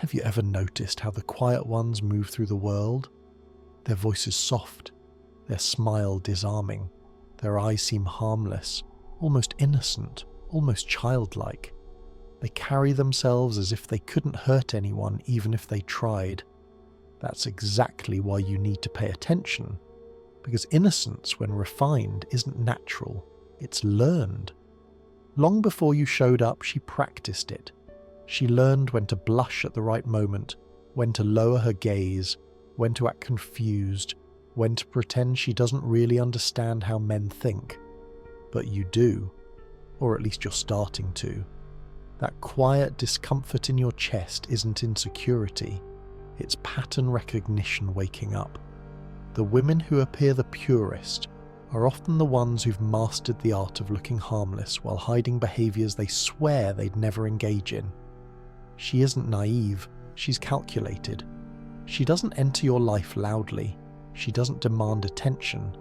Have you ever noticed how the quiet ones move through the world? Their voice is soft, their smile disarming, their eyes seem harmless, almost innocent, almost childlike. They carry themselves as if they couldn't hurt anyone even if they tried. That's exactly why you need to pay attention, because innocence, when refined, isn't natural, it's learned. Long before you showed up, she practiced it. She learned when to blush at the right moment, when to lower her gaze, when to act confused, when to pretend she doesn't really understand how men think. But you do, or at least you're starting to. That quiet discomfort in your chest isn't insecurity, it's pattern recognition waking up. The women who appear the purest are often the ones who've mastered the art of looking harmless while hiding behaviours they swear they'd never engage in. She isn't naive, she's calculated. She doesn't enter your life loudly, she doesn't demand attention.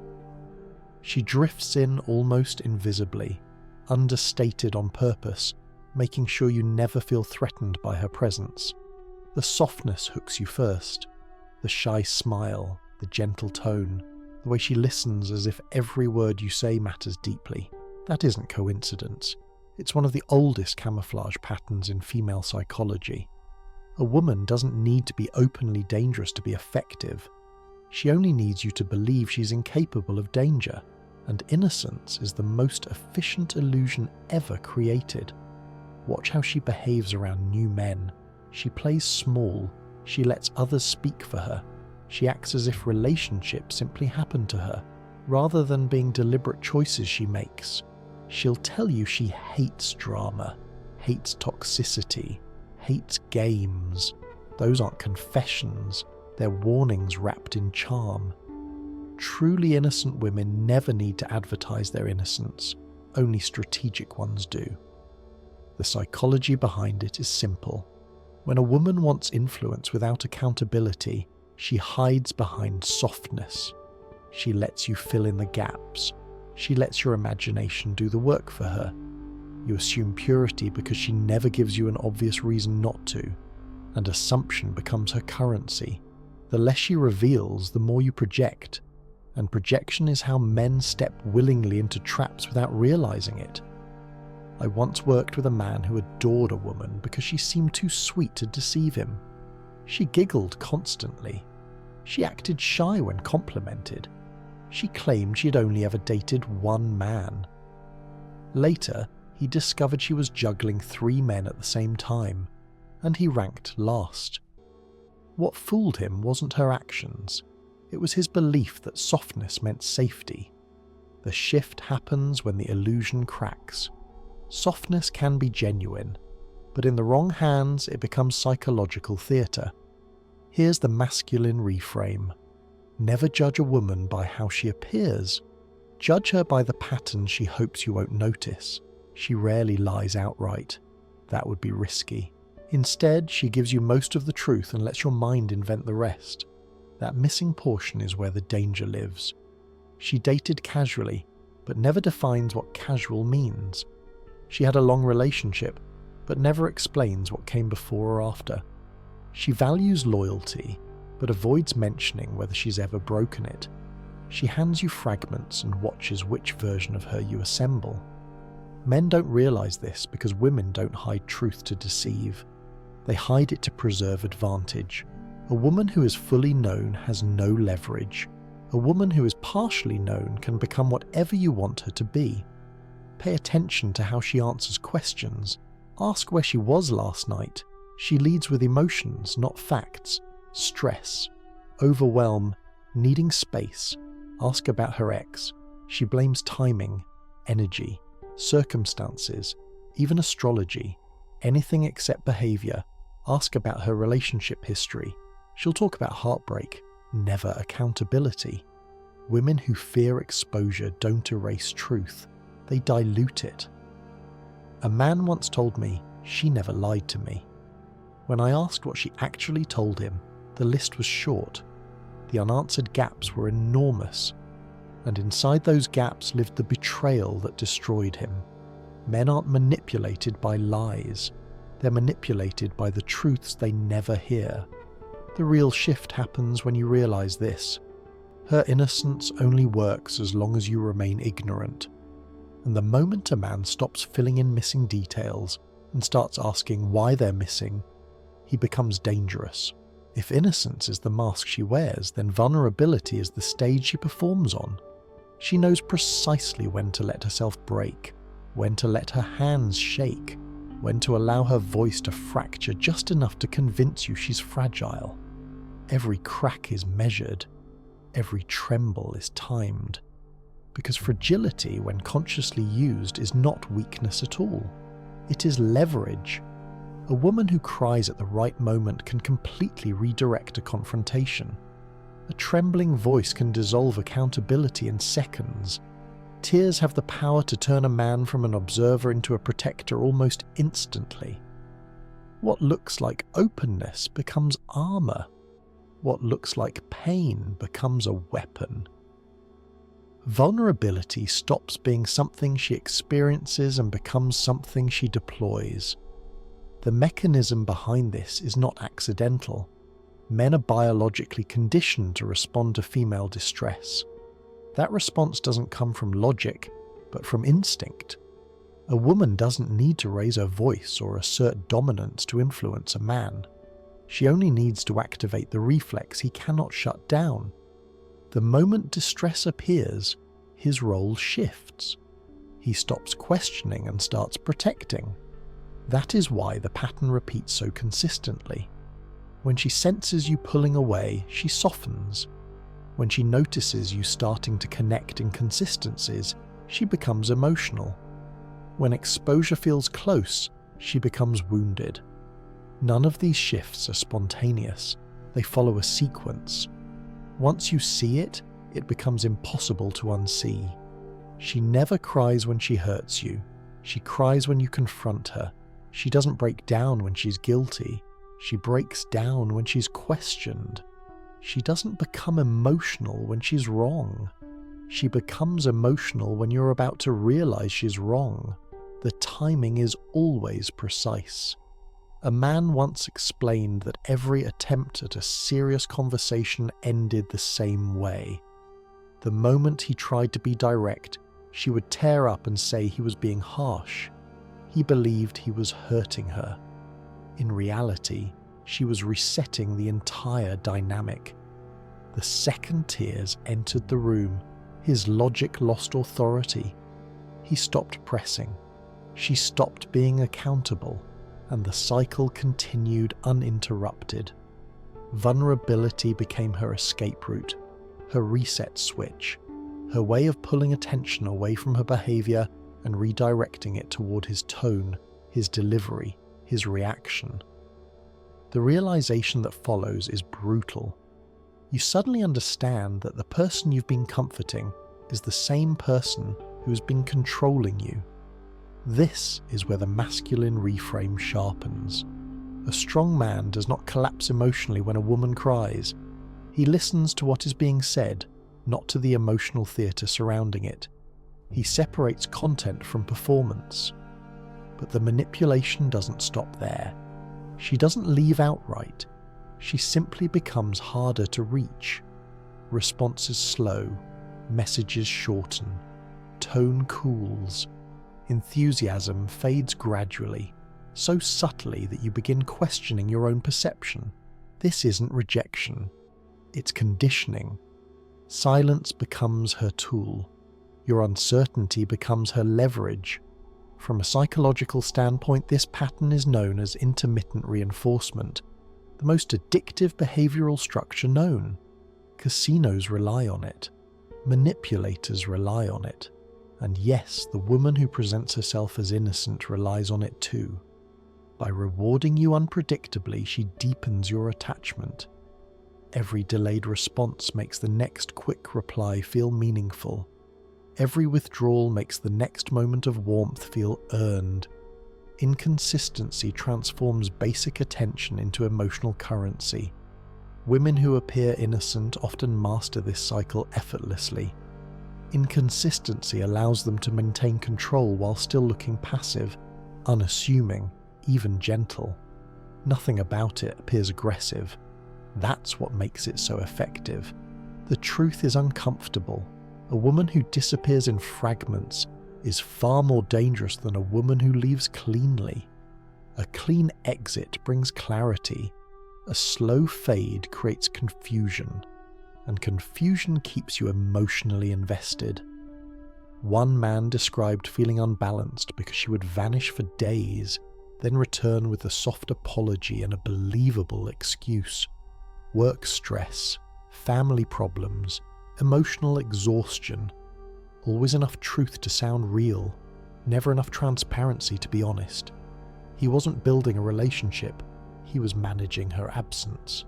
She drifts in almost invisibly, understated on purpose, making sure you never feel threatened by her presence. The softness hooks you first, the shy smile, the gentle tone, the way she listens as if every word you say matters deeply. That isn't coincidence. It's one of the oldest camouflage patterns in female psychology. A woman doesn't need to be openly dangerous to be effective. She only needs you to believe she's incapable of danger, and innocence is the most efficient illusion ever created. Watch how she behaves around new men. She plays small, she lets others speak for her. She acts as if relationships simply happen to her, rather than being deliberate choices she makes. She'll tell you she hates drama, hates toxicity, hates games. Those aren't confessions, they're warnings wrapped in charm. Truly innocent women never need to advertise their innocence, only strategic ones do. The psychology behind it is simple. When a woman wants influence without accountability, she hides behind softness. She lets you fill in the gaps. She lets your imagination do the work for her. You assume purity because she never gives you an obvious reason not to, and assumption becomes her currency. The less she reveals, the more you project, and projection is how men step willingly into traps without realizing it. I once worked with a man who adored a woman because she seemed too sweet to deceive him. She giggled constantly. She acted shy when complimented. She claimed she had only ever dated one man. Later, he discovered she was juggling 3 men at the same time, and he ranked last. What fooled him wasn't her actions. It was his belief that softness meant safety. The shift happens when the illusion cracks. Softness can be genuine, but in the wrong hands it becomes psychological theatre. Here's the masculine reframe. Never judge a woman by how she appears. Judge her by the pattern she hopes you won't notice. She rarely lies outright. That would be risky. Instead, she gives you most of the truth and lets your mind invent the rest. That missing portion is where the danger lives. She dated casually, but never defines what casual means. She had a long relationship, but never explains what came before or after. She values loyalty, but avoids mentioning whether she's ever broken it. She hands you fragments and watches which version of her you assemble. Men don't realize this because women don't hide truth to deceive. They hide it to preserve advantage. A woman who is fully known has no leverage. A woman who is partially known can become whatever you want her to be. Pay attention to how she answers questions. Ask where she was last night. She leads with emotions, not facts. Stress, overwhelm, needing space. Ask about her ex. She blames timing, energy, circumstances, even astrology. Anything except behavior. Ask about her relationship history. She'll talk about heartbreak, never accountability. Women who fear exposure don't erase truth. They dilute it. A man once told me she never lied to me. When I asked what she actually told him, the list was short. The unanswered gaps were enormous, and inside those gaps lived the betrayal that destroyed him. Men aren't manipulated by lies. They're manipulated by the truths they never hear. The real shift happens when you realize this. Her innocence only works as long as you remain ignorant. And the moment a man stops filling in missing details and starts asking why they're missing, he becomes dangerous. If innocence is the mask she wears, then vulnerability is the stage she performs on. She knows precisely when to let herself break, when to let her hands shake, when to allow her voice to fracture just enough to convince you she's fragile. Every crack is measured, every tremble is timed. Because fragility, when consciously used, is not weakness at all. It is leverage. A woman who cries at the right moment can completely redirect a confrontation. A trembling voice can dissolve accountability in seconds. Tears have the power to turn a man from an observer into a protector almost instantly. What looks like openness becomes armor. What looks like pain becomes a weapon. Vulnerability stops being something she experiences and becomes something she deploys. The mechanism behind this is not accidental. Men are biologically conditioned to respond to female distress. That response doesn't come from logic, but from instinct. A woman doesn't need to raise her voice or assert dominance to influence a man. She only needs to activate the reflex he cannot shut down. The moment distress appears, his role shifts. He stops questioning and starts protecting. That is why the pattern repeats so consistently. When she senses you pulling away, she softens. When she notices you starting to connect inconsistencies, she becomes emotional. When exposure feels close, she becomes wounded. None of these shifts are spontaneous. They follow a sequence. Once you see it, it becomes impossible to unsee. She never cries when she hurts you. She cries when you confront her. She doesn't break down when she's guilty. She breaks down when she's questioned. She doesn't become emotional when she's wrong. She becomes emotional when you're about to realize she's wrong. The timing is always precise. A man once explained that every attempt at a serious conversation ended the same way. The moment he tried to be direct, she would tear up and say he was being harsh. He believed he was hurting her. In reality, she was resetting the entire dynamic. The second tears entered the room, his logic lost authority. He stopped pressing. She stopped being accountable, and the cycle continued uninterrupted. Vulnerability became her escape route, her reset switch, her way of pulling attention away from her behavior and redirecting it toward his tone, his delivery, his reaction. The realization that follows is brutal. You suddenly understand that the person you've been comforting is the same person who has been controlling you. This is where the masculine reframe sharpens. A strong man does not collapse emotionally when a woman cries. He listens to what is being said, not to the emotional theatre surrounding it. He separates content from performance. But the manipulation doesn't stop there. She doesn't leave outright. She simply becomes harder to reach. Responses slow, messages shorten, tone cools. Enthusiasm fades gradually, so subtly that you begin questioning your own perception. This isn't rejection. It's conditioning. Silence becomes her tool. Your uncertainty becomes her leverage. From a psychological standpoint, this pattern is known as intermittent reinforcement, the most addictive behavioral structure known. Casinos rely on it. Manipulators rely on it. And yes, the woman who presents herself as innocent relies on it too. By rewarding you unpredictably, she deepens your attachment. Every delayed response makes the next quick reply feel meaningful. Every withdrawal makes the next moment of warmth feel earned. Inconsistency transforms basic attention into emotional currency. Women who appear innocent often master this cycle effortlessly. Inconsistency allows them to maintain control while still looking passive, unassuming, even gentle. Nothing about it appears aggressive. That's what makes it so effective. The truth is uncomfortable. A woman who disappears in fragments is far more dangerous than a woman who leaves cleanly. A clean exit brings clarity. A slow fade creates confusion, and confusion keeps you emotionally invested. One man described feeling unbalanced because she would vanish for days, then return with a soft apology and a believable excuse. Work stress, family problems, emotional exhaustion. Always enough truth to sound real, never enough transparency to be honest. He wasn't building a relationship, he was managing her absence.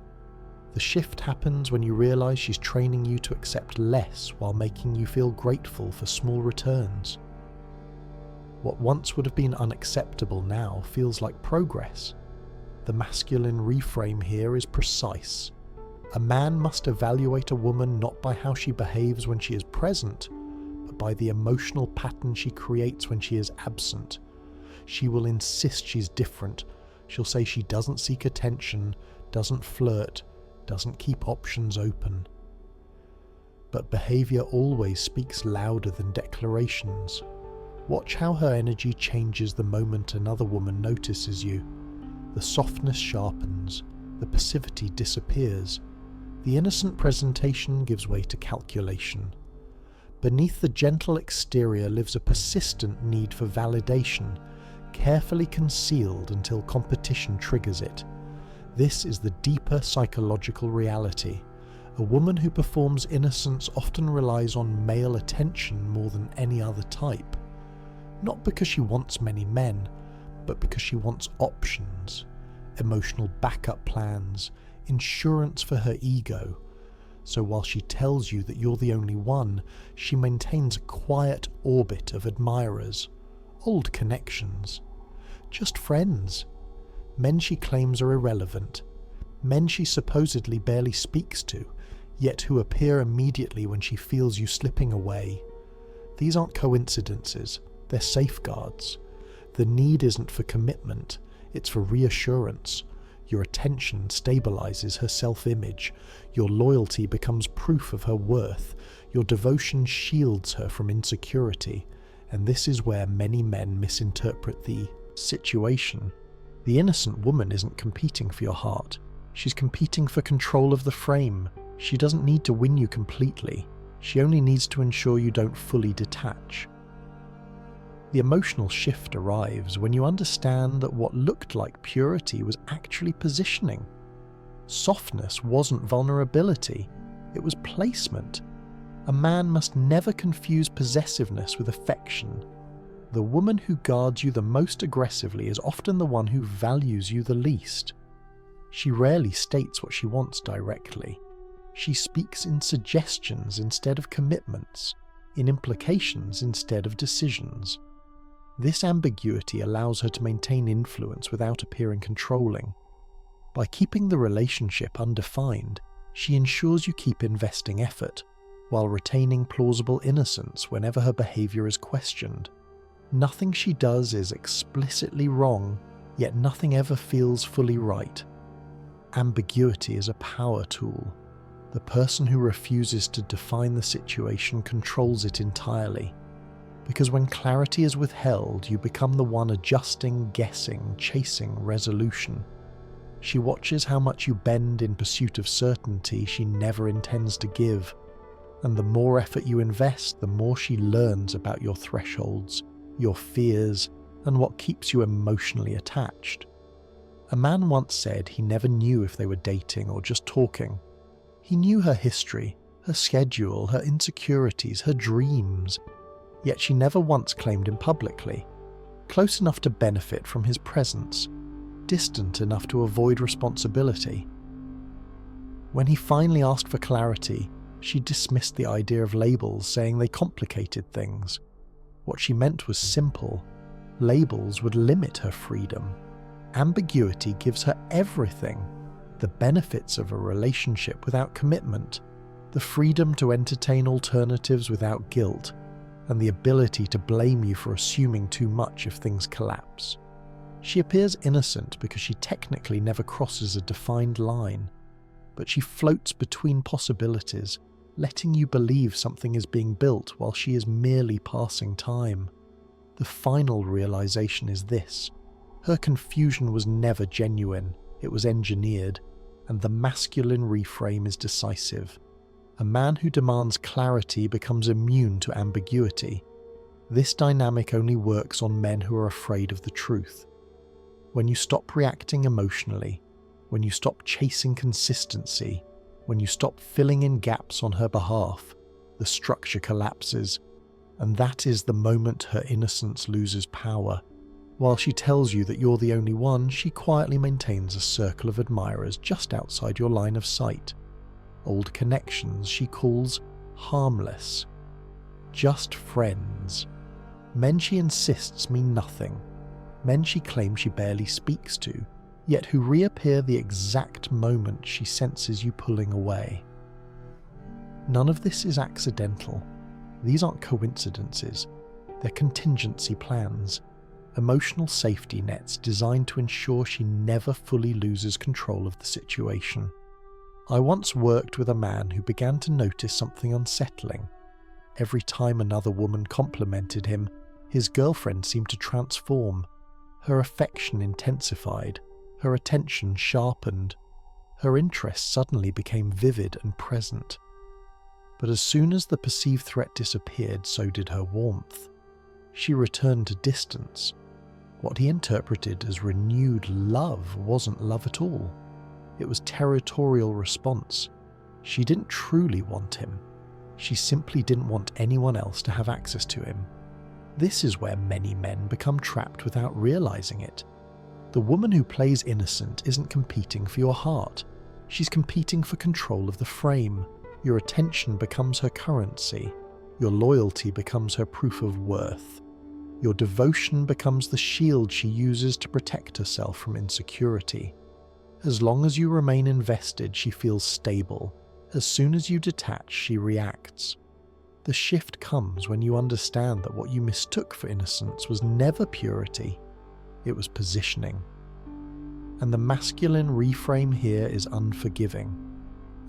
The shift happens when you realise she's training you to accept less while making you feel grateful for small returns. What once would have been unacceptable now feels like progress. The masculine reframe here is precise. A man must evaluate a woman not by how she behaves when she is present, but by the emotional pattern she creates when she is absent. She will insist she's different. She'll say she doesn't seek attention, doesn't flirt, doesn't keep options open. But behaviour always speaks louder than declarations. Watch how her energy changes the moment another woman notices you. The softness sharpens, the passivity disappears. The innocent presentation gives way to calculation. Beneath the gentle exterior lives a persistent need for validation, carefully concealed until competition triggers it. This is the deeper psychological reality. A woman who performs innocence often relies on male attention more than any other type. Not because she wants many men, but because she wants options, emotional backup plans, insurance for her ego. So while she tells you that you're the only one, she maintains a quiet orbit of admirers, old connections, just friends. Men she claims are irrelevant, men she supposedly barely speaks to, yet who appear immediately when she feels you slipping away. These aren't coincidences, they're safeguards. The need isn't for commitment, it's for reassurance. Your attention stabilizes her self-image, your loyalty becomes proof of her worth, your devotion shields her from insecurity, and this is where many men misinterpret the situation. The innocent woman isn't competing for your heart, she's competing for control of the frame. She doesn't need to win you completely, she only needs to ensure you don't fully detach. The emotional shift arrives when you understand that what looked like purity was actually positioning. Softness wasn't vulnerability, it was placement. A man must never confuse possessiveness with affection. The woman who guards you the most aggressively is often the one who values you the least. She rarely states what she wants directly. She speaks in suggestions instead of commitments, in implications instead of decisions. This ambiguity allows her to maintain influence without appearing controlling. By keeping the relationship undefined, she ensures you keep investing effort, while retaining plausible innocence whenever her behaviour is questioned. Nothing she does is explicitly wrong, yet nothing ever feels fully right. Ambiguity is a power tool. The person who refuses to define the situation controls it entirely. Because when clarity is withheld, you become the one adjusting, guessing, chasing resolution. She watches how much you bend in pursuit of certainty she never intends to give, and the more effort you invest, the more she learns about your thresholds, your fears, and what keeps you emotionally attached. A man once said he never knew if they were dating or just talking. He knew her history, her schedule, her insecurities, her dreams, yet she never once claimed him publicly. Close enough to benefit from his presence, distant enough to avoid responsibility. When he finally asked for clarity, she dismissed the idea of labels, saying they complicated things. What she meant was simple. Labels would limit her freedom. Ambiguity gives her everything: the benefits of a relationship without commitment, the freedom to entertain alternatives without guilt, and the ability to blame you for assuming too much if things collapse. She appears innocent because she technically never crosses a defined line, but she floats between possibilities, letting you believe something is being built while she is merely passing time. The final realization is this: her confusion was never genuine, it was engineered, and the masculine reframe is decisive. A man who demands clarity becomes immune to ambiguity. This dynamic only works on men who are afraid of the truth. When you stop reacting emotionally, when you stop chasing consistency, when you stop filling in gaps on her behalf, the structure collapses, and that is the moment her innocence loses power. While she tells you that you're the only one, she quietly maintains a circle of admirers just outside your line of sight. Old connections she calls harmless. Just friends. Men she insists mean nothing. Men she claims she barely speaks to, yet who reappear the exact moment she senses you pulling away. None of this is accidental. These aren't coincidences. They're contingency plans. Emotional safety nets designed to ensure she never fully loses control of the situation. I once worked with a man who began to notice something unsettling. Every time another woman complimented him, his girlfriend seemed to transform. Her affection intensified, her attention sharpened, her interest suddenly became vivid and present. But as soon as the perceived threat disappeared, so did her warmth. She returned to distance. What he interpreted as renewed love wasn't love at all. It was territorial response. She didn't truly want him. She simply didn't want anyone else to have access to him. This is where many men become trapped without realizing it. The woman who plays innocent isn't competing for your heart. She's competing for control of the frame. Your attention becomes her currency. Your loyalty becomes her proof of worth. Your devotion becomes the shield she uses to protect herself from insecurity. As long as you remain invested, she feels stable. As soon as you detach, she reacts. The shift comes when you understand that what you mistook for innocence was never purity, it was positioning. And the masculine reframe here is unforgiving.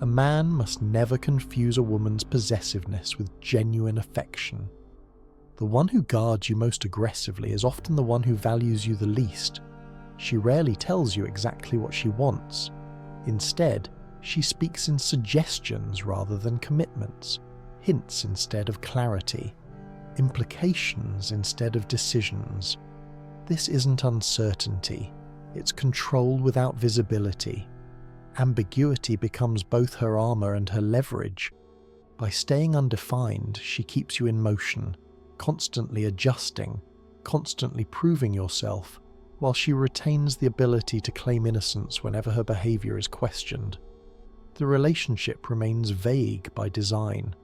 A man must never confuse a woman's possessiveness with genuine affection. The one who guards you most aggressively is often the one who values you the least. She rarely tells you exactly what she wants. Instead, she speaks in suggestions rather than commitments, hints instead of clarity, implications instead of decisions. This isn't uncertainty, it's control without visibility. Ambiguity becomes both her armor and her leverage. By staying undefined, she keeps you in motion, constantly adjusting, constantly proving yourself, while she retains the ability to claim innocence whenever her behavior is questioned. The relationship remains vague by design,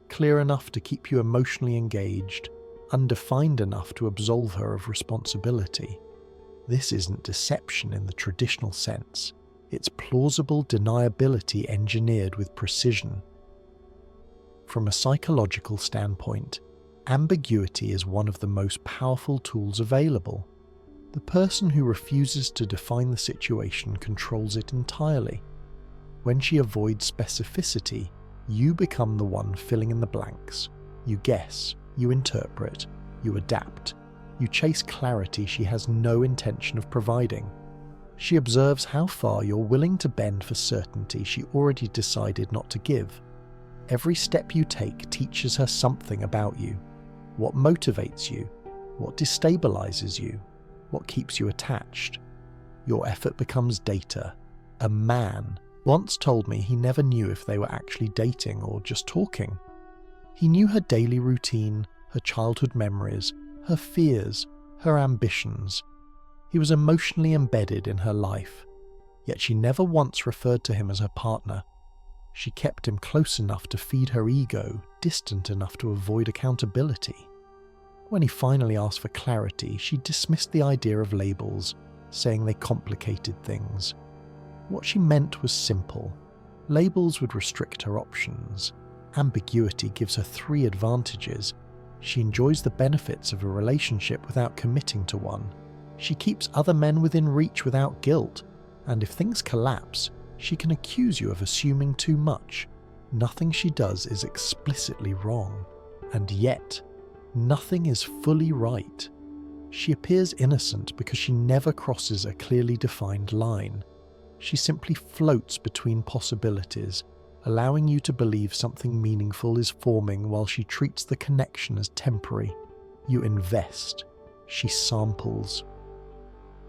clear enough to keep you emotionally engaged, undefined enough to absolve her of responsibility. This isn't deception in the traditional sense, it's plausible deniability engineered with precision. From a psychological standpoint, ambiguity is one of the most powerful tools available. The person who refuses to define the situation controls it entirely. When she avoids specificity, you become the one filling in the blanks. You guess, you interpret, you adapt. You chase clarity she has no intention of providing. She observes how far you're willing to bend for certainty she already decided not to give. Every step you take teaches her something about you. What motivates you? What destabilizes you? What keeps you attached? Your effort becomes data. A man once told me he never knew if they were actually dating or just talking. He knew her daily routine, her childhood memories, her fears, her ambitions. He was emotionally embedded in her life, yet she never once referred to him as her partner. She kept him close enough to feed her ego, distant enough to avoid accountability. When he finally asked for clarity, she dismissed the idea of labels, saying they complicated things. What she meant was simple. Labels would restrict her options. Ambiguity gives her 3 advantages. She enjoys the benefits of a relationship without committing to one. She keeps other men within reach without guilt, and if things collapse, she can accuse you of assuming too much. Nothing she does is explicitly wrong, and yet, nothing is fully right. She appears innocent because she never crosses a clearly defined line. She simply floats between possibilities, allowing you to believe something meaningful is forming while she treats the connection as temporary. You invest. She samples.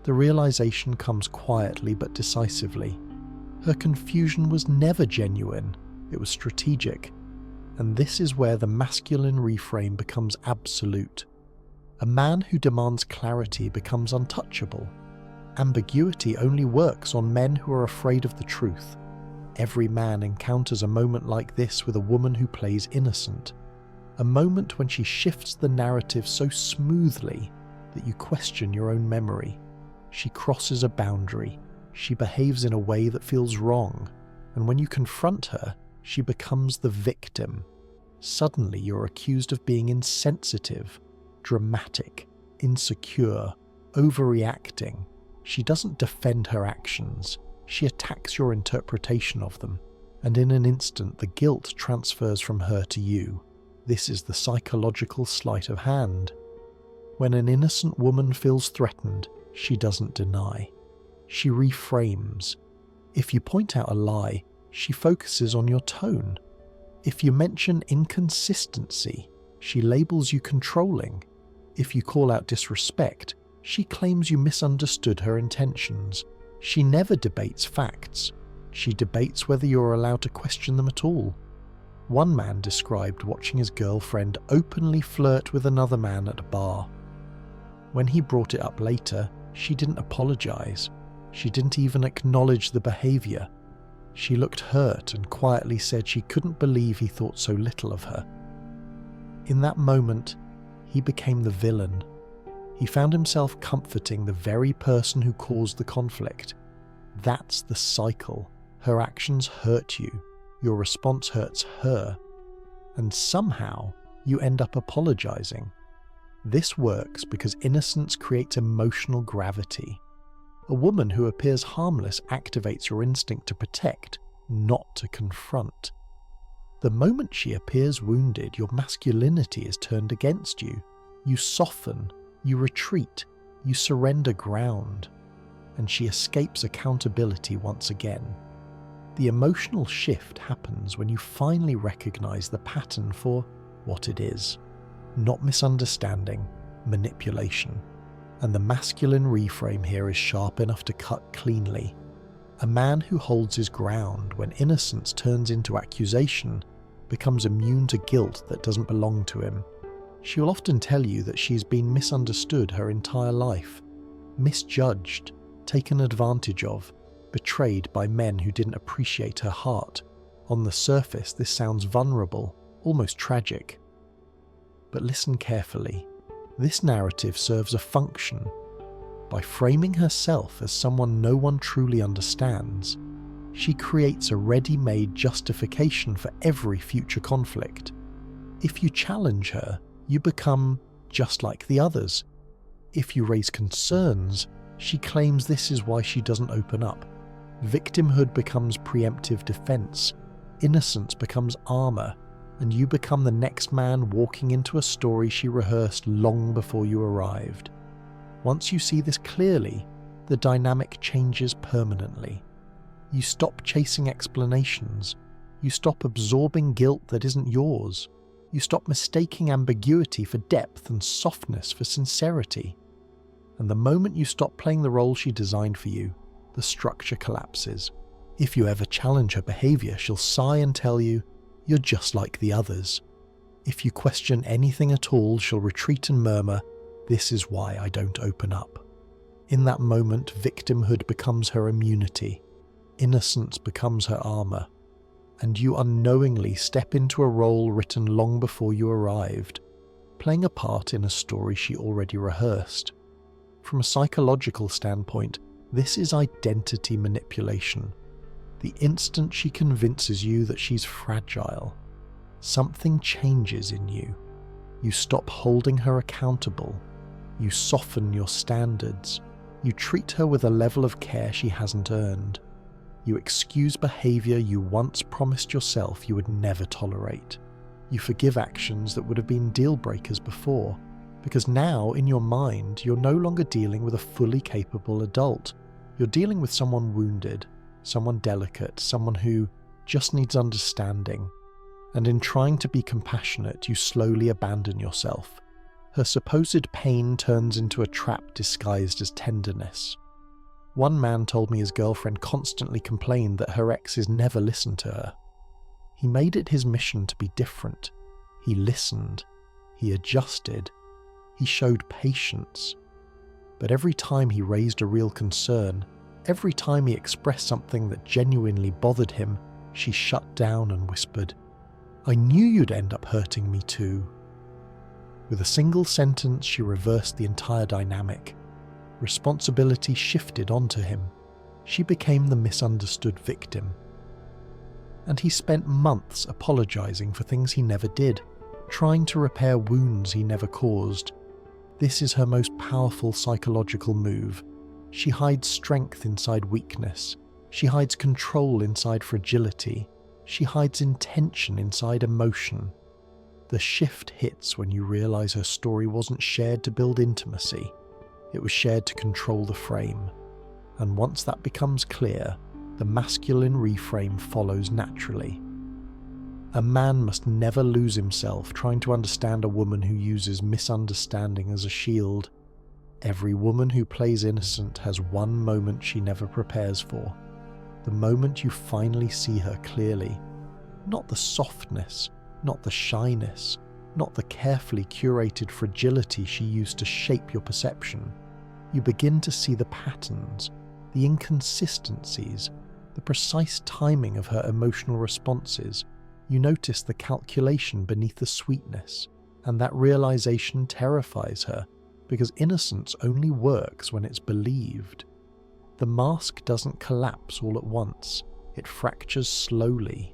The realization comes quietly but decisively. Her confusion was never genuine, it was strategic. And this is where the masculine reframe becomes absolute. A man who demands clarity becomes untouchable. Ambiguity only works on men who are afraid of the truth. Every man encounters a moment like this with a woman who plays innocent. A moment when she shifts the narrative so smoothly that you question your own memory. She crosses a boundary. She behaves in a way that feels wrong. And when you confront her, she becomes the victim. Suddenly you're accused of being insensitive, dramatic, insecure, overreacting. She doesn't defend her actions. She attacks your interpretation of them. And in an instant, the guilt transfers from her to you. This is the psychological sleight of hand. When an innocent woman feels threatened, she doesn't deny. She reframes. If you point out a lie, she focuses on your tone. If you mention inconsistency, she labels you controlling. If you call out disrespect, she claims you misunderstood her intentions. She never debates facts. She debates whether you're allowed to question them at all. One man described watching his girlfriend openly flirt with another man at a bar. When he brought it up later, she didn't apologize. She didn't even acknowledge the behavior. She looked hurt and quietly said she couldn't believe he thought so little of her. In that moment, he became the villain. He found himself comforting the very person who caused the conflict. That's the cycle. Her actions hurt you. Your response hurts her. And somehow, you end up apologizing. This works because innocence creates emotional gravity. A woman who appears harmless activates your instinct to protect, not to confront. The moment she appears wounded, your masculinity is turned against you. You soften, you retreat, you surrender ground, and she escapes accountability once again. The emotional shift happens when you finally recognize the pattern for what it is. Not misunderstanding, manipulation. And the masculine reframe here is sharp enough to cut cleanly. A man who holds his ground when innocence turns into accusation becomes immune to guilt that doesn't belong to him. She will often tell you that she's been misunderstood her entire life, misjudged, taken advantage of, betrayed by men who didn't appreciate her heart. On the surface, this sounds vulnerable, almost tragic. But listen carefully. This narrative serves a function. By framing herself as someone no one truly understands, she creates a ready-made justification for every future conflict. If you challenge her, you become just like the others. If you raise concerns, she claims this is why she doesn't open up. Victimhood becomes preemptive defense. Innocence becomes armor. And you become the next man walking into a story she rehearsed long before you arrived. Once you see this clearly, the dynamic changes permanently. You stop chasing explanations. You stop absorbing guilt that isn't yours. You stop mistaking ambiguity for depth and softness for sincerity. And the moment you stop playing the role she designed for you, the structure collapses. If you ever challenge her behavior, she'll sigh and tell you, "You're just like the others." If you question anything at all, she'll retreat and murmur, "This is why I don't open up." In that moment, victimhood becomes her immunity. Innocence becomes her armor. And you unknowingly step into a role written long before you arrived, playing a part in a story she already rehearsed. From a psychological standpoint, this is identity manipulation. The instant she convinces you that she's fragile, something changes in you. You stop holding her accountable. You soften your standards. You treat her with a level of care she hasn't earned. You excuse behavior you once promised yourself you would never tolerate. You forgive actions that would have been deal breakers before, because now, in your mind, you're no longer dealing with a fully capable adult. You're dealing with someone wounded, someone delicate, someone who just needs understanding. And in trying to be compassionate, you slowly abandon yourself. Her supposed pain turns into a trap disguised as tenderness. One man told me his girlfriend constantly complained that her exes never listened to her. He made it his mission to be different. He listened. He adjusted. He showed patience. But every time he raised a real concern, every time he expressed something that genuinely bothered him, she shut down and whispered, "I knew you'd end up hurting me too." With a single sentence, she reversed the entire dynamic. Responsibility shifted onto him. She became the misunderstood victim. And he spent months apologizing for things he never did, trying to repair wounds he never caused. This is her most powerful psychological move. She hides strength inside weakness. She hides control inside fragility. She hides intention inside emotion. The shift hits when you realize her story wasn't shared to build intimacy. It was shared to control the frame. And once that becomes clear, the masculine reframe follows naturally. A man must never lose himself trying to understand a woman who uses misunderstanding as a shield. Every woman who plays innocent has one moment she never prepares for. The moment you finally see her clearly. Not the softness, not the shyness, not the carefully curated fragility she used to shape your perception. You begin to see the patterns, the inconsistencies, the precise timing of her emotional responses. You notice the calculation beneath the sweetness, and that realization terrifies her, because innocence only works when it's believed. The mask doesn't collapse all at once, it fractures slowly.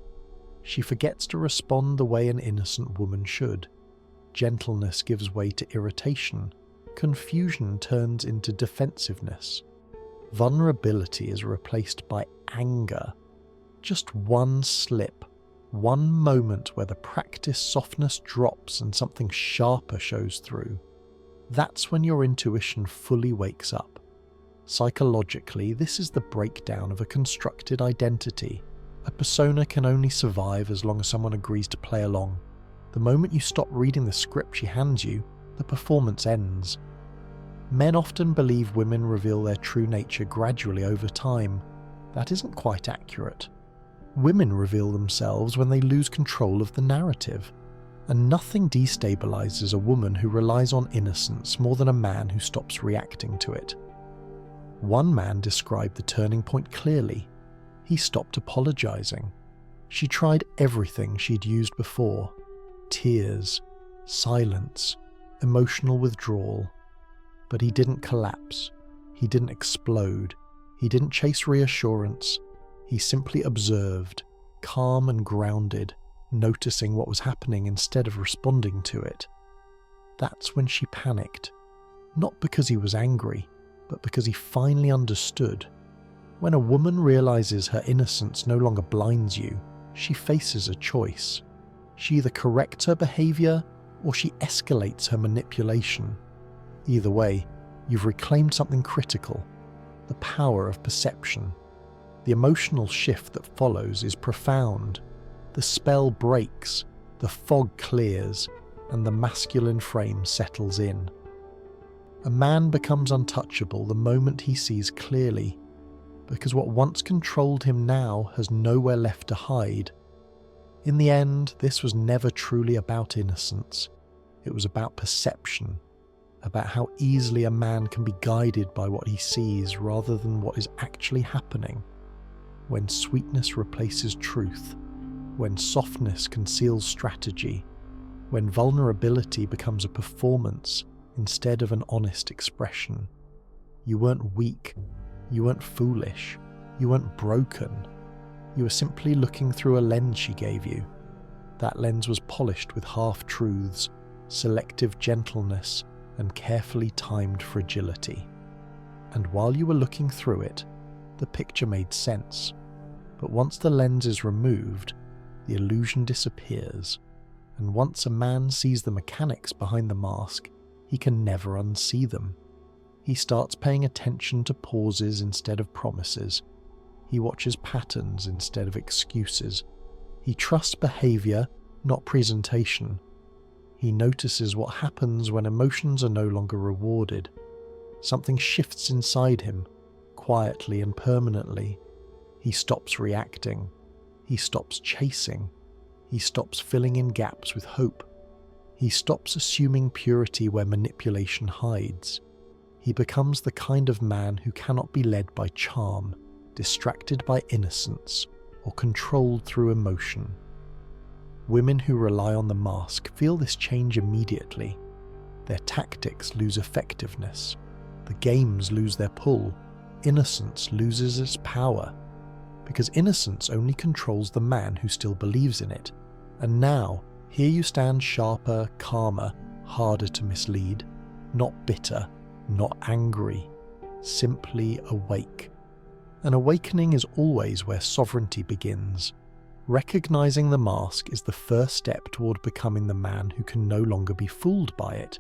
She forgets to respond the way an innocent woman should. Gentleness gives way to irritation. Confusion turns into defensiveness. Vulnerability is replaced by anger. Just one slip, one moment where the practiced softness drops and something sharper shows through. That's when your intuition fully wakes up. Psychologically, this is the breakdown of a constructed identity. A persona can only survive as long as someone agrees to play along. The moment you stop reading the script she hands you, the performance ends. Men often believe women reveal their true nature gradually over time. That isn't quite accurate. Women reveal themselves when they lose control of the narrative. And nothing destabilizes a woman who relies on innocence more than a man who stops reacting to it. One man described the turning point clearly. He stopped apologizing. She tried everything she'd used before. Tears, silence, emotional withdrawal. But he didn't collapse. He didn't explode. He didn't chase reassurance. He simply observed, calm and grounded, noticing what was happening instead of responding to it. That's when she panicked. Not because he was angry, but because he finally understood. When a woman realizes her innocence no longer blinds you, she faces a choice. She either corrects her behavior or she escalates her manipulation. Either way, you've reclaimed something critical, the power of perception. The emotional shift that follows is profound. The spell breaks, the fog clears, and the masculine frame settles in. A man becomes untouchable the moment he sees clearly, because what once controlled him now has nowhere left to hide. In the end, this was never truly about innocence. It was about perception, about how easily a man can be guided by what he sees rather than what is actually happening. When sweetness replaces truth, when softness conceals strategy, when vulnerability becomes a performance instead of an honest expression. You weren't weak, you weren't foolish, you weren't broken. You were simply looking through a lens she gave you. That lens was polished with half-truths, selective gentleness, and carefully timed fragility. And while you were looking through it, the picture made sense. But once the lens is removed, the illusion disappears, and once a man sees the mechanics behind the mask, he can never unsee them. He starts paying attention to pauses instead of promises. He watches patterns instead of excuses. He trusts behavior, not presentation. He notices what happens when emotions are no longer rewarded. Something shifts inside him, quietly and permanently. He stops reacting. He stops chasing. He stops filling in gaps with hope. He stops assuming purity where manipulation hides. He becomes the kind of man who cannot be led by charm, distracted by innocence, or controlled through emotion. Women who rely on the mask feel this change immediately. Their tactics lose effectiveness. The games lose their pull. Innocence loses its power. Because innocence only controls the man who still believes in it. And now, here you stand sharper, calmer, harder to mislead. Not bitter, not angry. Simply awake. An awakening is always where sovereignty begins. Recognizing the mask is the first step toward becoming the man who can no longer be fooled by it.